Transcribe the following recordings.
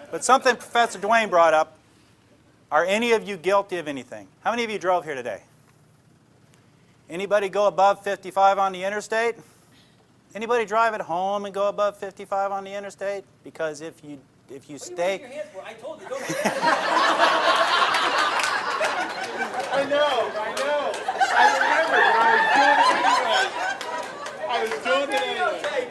But something Professor Dwayne brought up, are any of you guilty of anything? How many of you drove here today? Anybody go above 55 on the interstate? Anybody drive at home and go above 55 on the interstate? Because if you stay... What are you raising your hands for? I told you, don't do I know. I remember, but I was doing it anyway.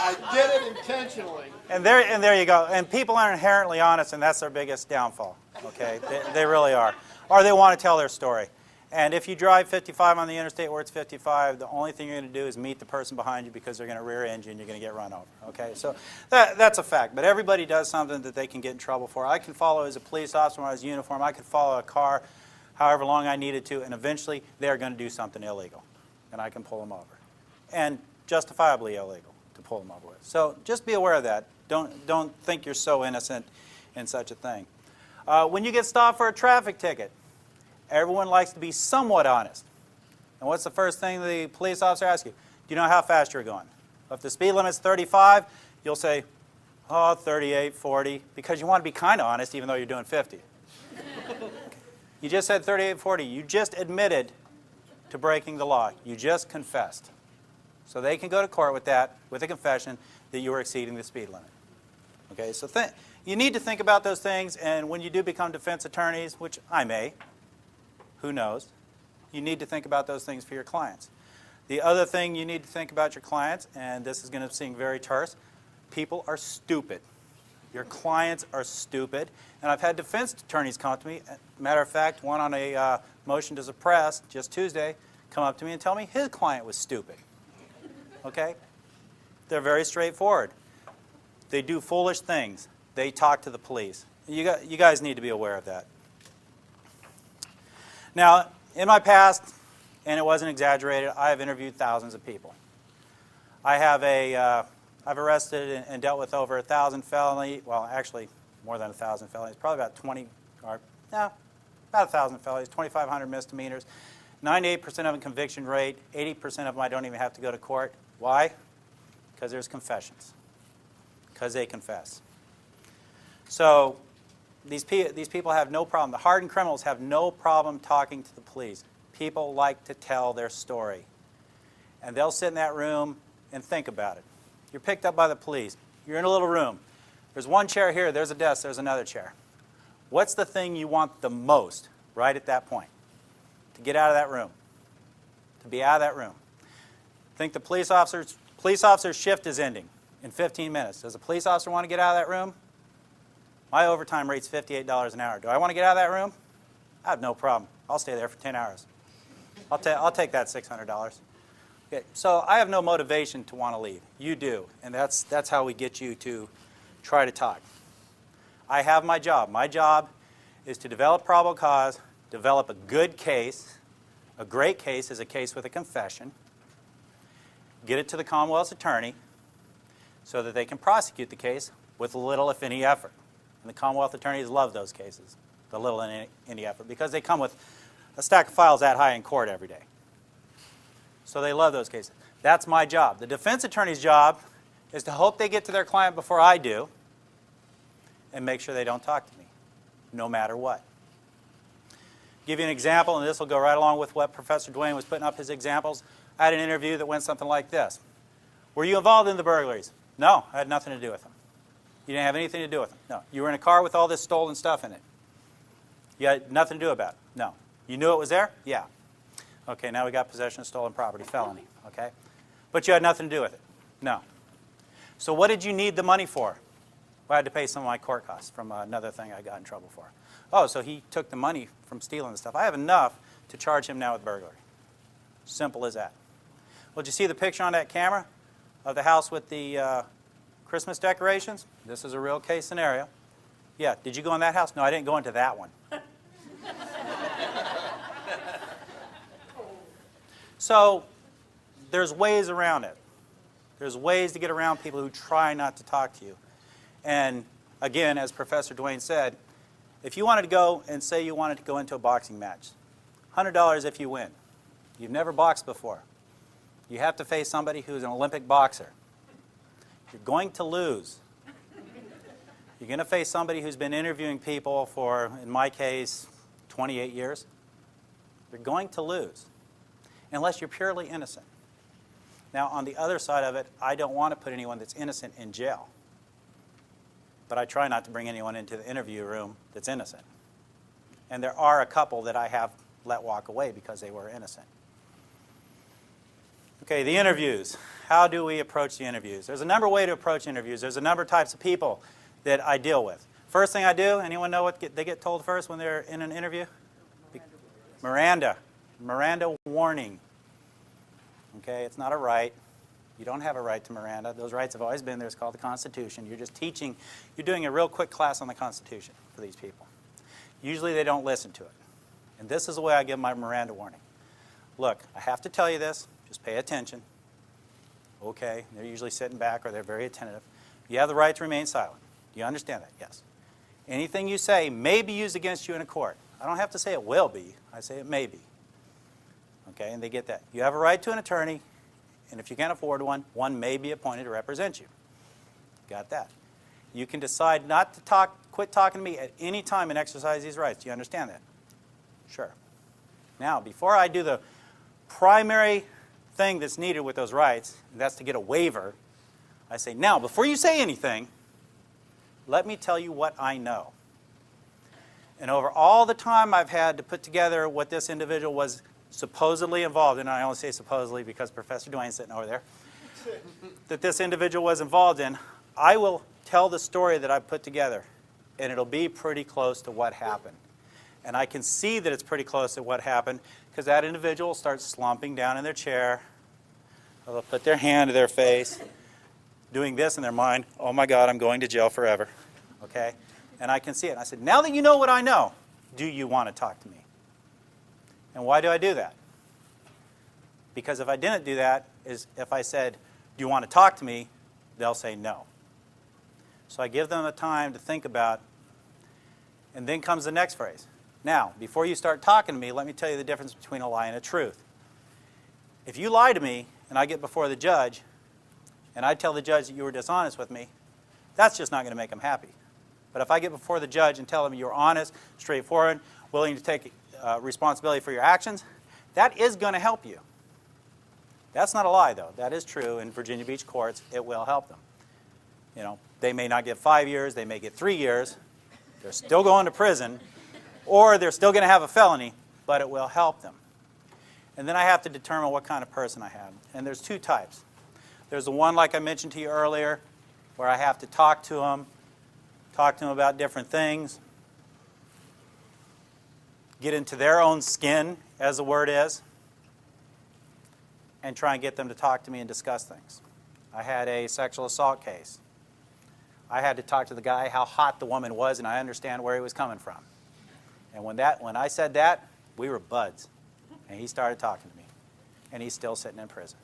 I did it intentionally. And there you go. And people are inherently honest, and that's their biggest downfall. Okay, they really are. Or they want to tell their story. And if you drive 55 on the interstate where it's 55, the only thing you're going to do is meet the person behind you because they're going to rear end you and you're going to get run over. Okay, so that's a fact. But everybody does something that they can get in trouble for. I can follow as a police officer when I was in uniform. I could follow a car however long I needed to, and eventually they're going to do something illegal, and I can pull them over, and justifiably illegal to pull them over with. So just be aware of that. Don't think you're so innocent in such a thing. When you get stopped for a traffic ticket, everyone likes to be somewhat honest. And what's the first thing the police officer asks you? Do you know how fast you're going? If the speed limit's 35, you'll say, oh, 38, 40, because you want to be kind of honest even though you're doing 50. You just said 38, 40. You just admitted to breaking the law. You just confessed. So they can go to court with that, with a confession that you were exceeding the speed limit. Okay, so you need to think about those things, and when you do become defense attorneys, which I may, who knows, you need to think about those things for your clients. The other thing you need to think about your clients, and this is going to seem very terse, people are stupid. Your clients are stupid. And I've had defense attorneys come up to me, matter of fact, one on a motion to suppress just Tuesday, come up to me and tell me his client was stupid. Okay? They're very straightforward. They do foolish things. They talk to the police. You guys need to be aware of that. Now, in my past, and it wasn't exaggerated, I have interviewed thousands of people. I've arrested and dealt with over 1,000 felonies, well, actually more than 1,000 felonies, probably about 20, or no, about 1,000 felonies, 2,500 misdemeanors, 98% of them conviction rate, 80% of them I don't even have to go to court. Why? Because there's confessions. Because they confess. So these people have no problem. The hardened criminals have no problem talking to the police. People like to tell their story. And they'll sit in that room and think about it. You're picked up by the police. You're in a little room. There's one chair here. There's a desk. There's another chair. What's the thing you want the most right at that point? To get out of that room. To be out of that room. Think the police officer's shift is ending in 15 minutes. Does a police officer want to get out of that room? My overtime rate's $58 an hour. Do I want to get out of that room? I have no problem. I'll stay there for 10 hours. I'll take that $600. Okay, so I have no motivation to want to leave. You do, and that's how we get you to try to talk. I have my job. My job is to develop probable cause, develop a good case. A great case is a case with a confession. Get it to the Commonwealth's attorney so that they can prosecute the case with little, if any, effort. And the Commonwealth attorneys love those cases, the little and any effort, because they come with a stack of files that high in court every day. So they love those cases. That's my job. The defense attorney's job is to hope they get to their client before I do and make sure they don't talk to me, no matter what. Give you an example, and this will go right along with what Professor Dwayne was putting up his examples. I had an interview that went something like this. Were you involved in the burglaries? No, I had nothing to do with them. You didn't have anything to do with them? No. You were in a car with all this stolen stuff in it? You had nothing to do about it? No. You knew it was there? Yeah. Okay, now we got possession of stolen property, felony, okay? But you had nothing to do with it? No. So what did you need the money for? Well, I had to pay some of my court costs from another thing I got in trouble for. Oh, so he took the money from stealing the stuff. I have enough to charge him now with burglary. Simple as that. Well, did you see the picture on that camera of the house with the Christmas decorations? This is a real case scenario. Yeah, did you go in that house? No, I didn't go into that one. So there's ways around it. There's ways to get around people who try not to talk to you. And again, as Professor Dwayne said, if you wanted to go and say you wanted to go into a boxing match, $100 if you win. You've never boxed before. You have to face somebody who's an Olympic boxer. You're going to lose. You're going to face somebody who's been interviewing people for, in my case, 28 years. You're going to lose, unless you're purely innocent. Now, on the other side of it, I don't want to put anyone that's innocent in jail. But I try not to bring anyone into the interview room that's innocent. And there are a couple that I have let walk away because they were innocent. Okay, the interviews. How do we approach the interviews? There's a number of ways to approach interviews. There's a number of types of people that I deal with. First thing I do, anyone know what they get told first when they're in an interview? Miranda. Miranda warning. Okay, it's not a right. You don't have a right to Miranda. Those rights have always been there. It's called the Constitution. You're just teaching, you're doing a real quick class on the Constitution for these people. Usually they don't listen to it. And this is the way I give my Miranda warning. Look, I have to tell you this. Just pay attention. Okay, they're usually sitting back or they're very attentive. You have the right to remain silent. Do you understand that? Yes. Anything you say may be used against you in a court. I don't have to say it will be. I say it may be. Okay, and they get that. You have a right to an attorney, and if you can't afford one, one may be appointed to represent you. Got that. You can decide not to quit talking to me at any time and exercise these rights. Do you understand that? Sure. Now, before I do the primary thing that's needed with those rights, and that's to get a waiver, I say, now, before you say anything, let me tell you what I know. And over all the time I've had to put together what this individual was supposedly involved in, and I only say supposedly because Professor Dwayne's sitting over there, that this individual was involved in, I will tell the story that I've put together, and it'll be pretty close to what happened. And I can see that it's pretty close to what happened because that individual starts slumping down in their chair. They'll put their hand to their face, doing this in their mind, oh my God, I'm going to jail forever. Okay? And I can see it. And I said, now that you know what I know, do you want to talk to me? And why do I do that? Because if I didn't do that, is if I said, do you want to talk to me, they'll say no. So I give them the time to think about, and then comes the next phrase. Now, before you start talking to me, let me tell you the difference between a lie and a truth. If you lie to me, and I get before the judge, and I tell the judge that you were dishonest with me, that's just not going to make him happy. But if I get before the judge and tell him you're honest, straightforward, willing to take responsibility for your actions, that is going to help you. That's not a lie, though. That is true in Virginia Beach courts. It will help them. You know, they may not get 5 years. They may get 3 years. They're still going to prison, or they're still going to have a felony, but it will help them. And then I have to determine what kind of person I have. And there's two types. There's the one, like I mentioned to you earlier, where I have to talk to them about different things, get into their own skin, as the word is, and try and get them to talk to me and discuss things. I had a sexual assault case. I had to talk to the guy how hot the woman was, and I understand where he was coming from. And when I said that, we were buds. And he started talking to me. And he's still sitting in prison.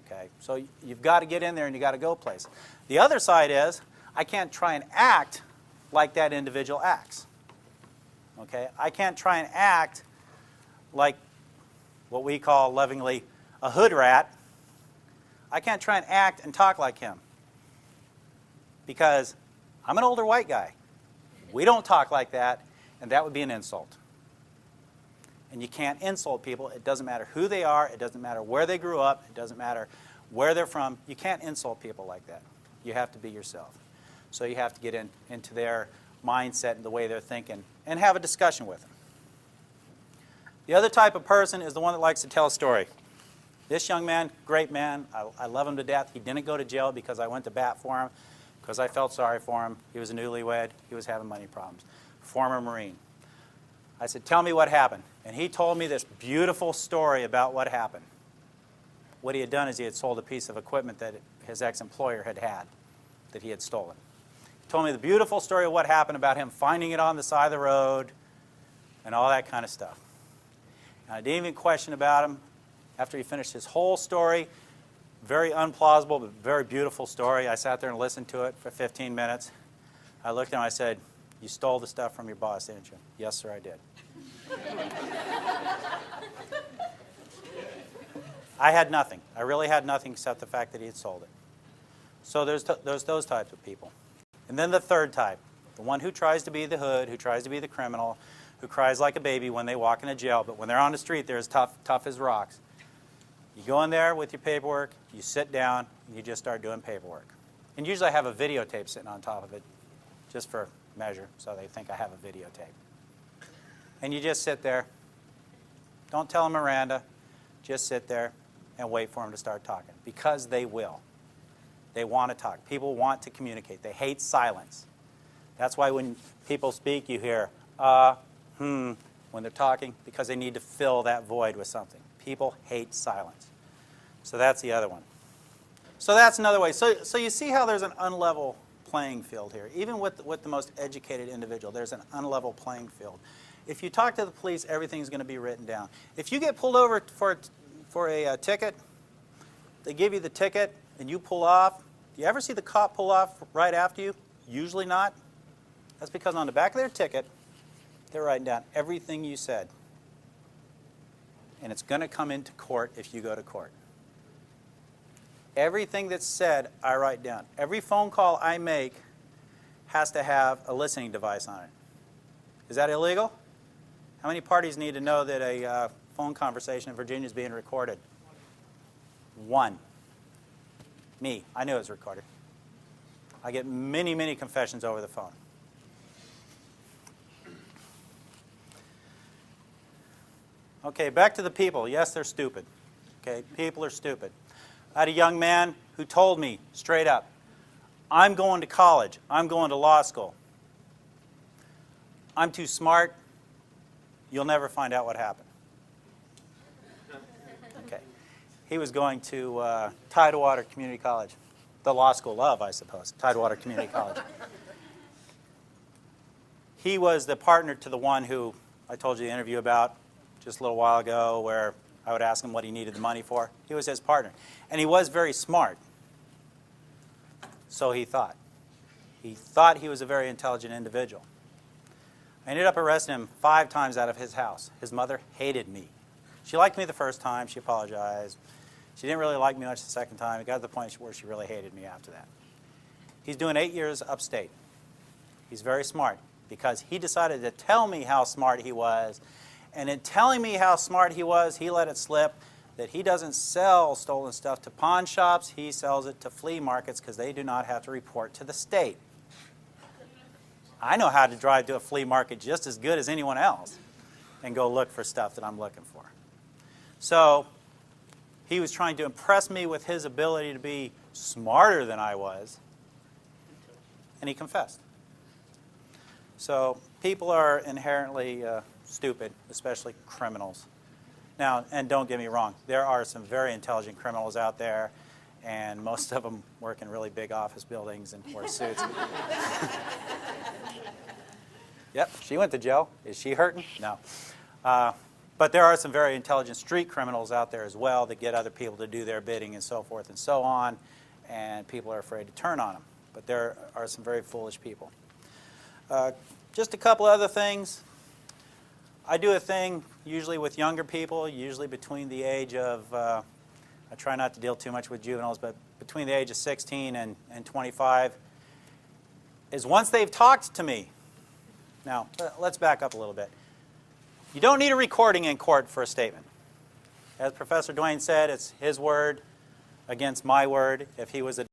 Okay? So you've got to get in there and you've got to go places. The other side is, I can't try and act like that individual acts. Okay? I can't try and act like what we call lovingly a hood rat. I can't try and act and talk like him. Because I'm an older white guy. We don't talk like that, and that would be an insult. And you can't insult people. It doesn't matter who they are. It doesn't matter where they grew up. It doesn't matter where they're from. You can't insult people like that. You have to be yourself. So you have to get into their mindset and the way they're thinking and have a discussion with them. The other type of person is the one that likes to tell a story. This young man, great man. I love him to death. He didn't go to jail because I went to bat for him, because I felt sorry for him. He was a newlywed. He was having money problems. Former Marine. I said, tell me what happened. And he told me this beautiful story about what happened. What he had done is he had sold a piece of equipment that his ex-employer had that he had stolen. He told me the beautiful story of what happened about him finding it on the side of the road and all that kind of stuff. And I didn't even question about him. After he finished his whole story, very unplausible but very beautiful story, I sat there and listened to it for 15 minutes. I looked at him and I said, you stole the stuff from your boss, didn't you? Yes, sir, I did. I had nothing. I really had nothing except the fact that he had sold it. So there's those types of people. And then the third type, the one who tries to be the hood, who tries to be the criminal, who cries like a baby when they walk into jail, but when they're on the street, they're as tough as rocks. You go in there with your paperwork, you sit down, and you just start doing paperwork. And usually I have a videotape sitting on top of it, just for measure, so they think I have a videotape. And you just sit there. Don't tell them Miranda. Just sit there and wait for them to start talking, because they will. They want to talk. People want to communicate. They hate silence. That's why when people speak, you hear, when they're talking, because they need to fill that void with something. People hate silence. So that's the other one. So that's another way. So you see how there's an unlevel playing field here. Even with the most educated individual, there's an unlevel playing field. If you talk to the police, everything's going to be written down. If you get pulled over for a ticket, they give you the ticket, and you pull off. Do you ever see the cop pull off right after you? Usually not. That's because on the back of their ticket, they're writing down everything you said. And it's going to come into court if you go to court. Everything that's said, I write down. Every phone call I make has to have a listening device on it. Is that illegal? How many parties need to know that a phone conversation in Virginia is being recorded? One. Me. I knew it was recorded. I get many, many confessions over the phone. Okay, back to the people. Yes, they're stupid. Okay, people are stupid. I had a young man who told me straight up, I'm going to college. I'm going to law school. I'm too smart. You'll never find out what happened. Okay. He was going to Tidewater Community College. The law school of, I suppose, Tidewater Community College. He was the partner to the one who I told you the interview about just a little while ago, where I would ask him what he needed the money for. He was his partner. And he was very smart. So he thought. He thought he was a very intelligent individual. I ended up arresting him 5 times out of his house. His mother hated me. She liked me the first time. She apologized. She didn't really like me much the second time. It got to the point where she really hated me after that. He's doing 8 years upstate. He's very smart because he decided to tell me how smart he was. And in telling me how smart he was, he let it slip that he doesn't sell stolen stuff to pawn shops. He sells it to flea markets because they do not have to report to the state. I know how to drive to a flea market just as good as anyone else and go look for stuff that I'm looking for. So he was trying to impress me with his ability to be smarter than I was, and he confessed. So people are inherently stupid, especially criminals. Now, and don't get me wrong, there are some very intelligent criminals out there, and most of them work in really big office buildings and wear suits. Yep, she went to jail. Is she hurting? No. But there are some very intelligent street criminals out there as well that get other people to do their bidding and so forth and so on, and people are afraid to turn on them. But there are some very foolish people. Just a couple other things. I do a thing usually with younger people, usually between the age of, I try not to deal too much with juveniles, but between the age of 16 and 25, is once they've talked to me. Now, let's back up a little bit. You don't need a recording in court for a statement. As Professor Duane said, it's his word against my word. If he was a